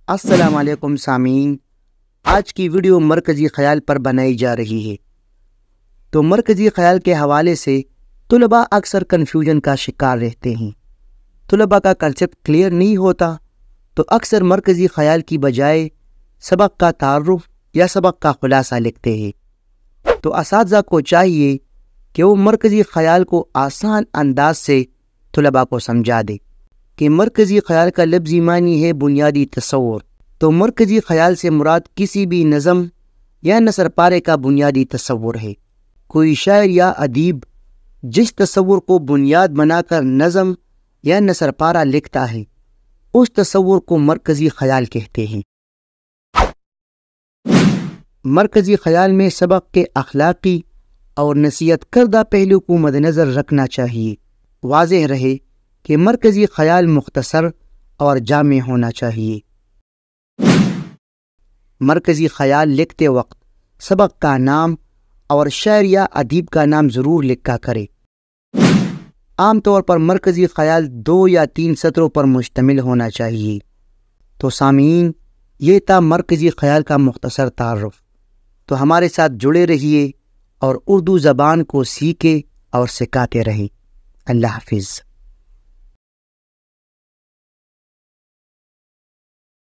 السلام علیکم سامعین، آج کی ویڈیو مرکزی خیال پر بنائی جا رہی ہے۔ تو مرکزی خیال کے حوالے سے طلباء اکثر کنفیوژن کا شکار رہتے ہیں۔ طلباء کا کنسیپٹ کلیئر نہیں ہوتا تو اکثر مرکزی خیال کی بجائے سبق کا تعارف یا سبق کا خلاصہ لکھتے ہیں۔ تو اساتذہ کو چاہیے کہ وہ مرکزی خیال کو آسان انداز سے طلباء کو سمجھا دے کہ مرکزی خیال کا لفظی معنی ہے بنیادی تصور۔ تو مرکزی خیال سے مراد کسی بھی نظم یا نثر پارے کا بنیادی تصور ہے۔ کوئی شاعر یا ادیب جس تصور کو بنیاد بنا کر نظم یا نثر پارہ لکھتا ہے اس تصور کو مرکزی خیال کہتے ہیں۔ مرکزی خیال میں سبق کے اخلاقی اور نصیحت کردہ پہلو کو مد نظر رکھنا چاہیے۔ واضح رہے کہ مرکزی خیال مختصر اور جامع ہونا چاہیے۔ مرکزی خیال لکھتے وقت سبق کا نام اور شاعر یا ادیب کا نام ضرور لکھا کرے۔ عام طور پر مرکزی خیال 2 یا 3 سطروں پر مشتمل ہونا چاہیے۔ تو سامعین، یہ تھا مرکزی خیال کا مختصر تعارف۔ تو ہمارے ساتھ جڑے رہیے اور اردو زبان کو سیکھے اور سکھاتے رہیں۔ اللہ حافظ۔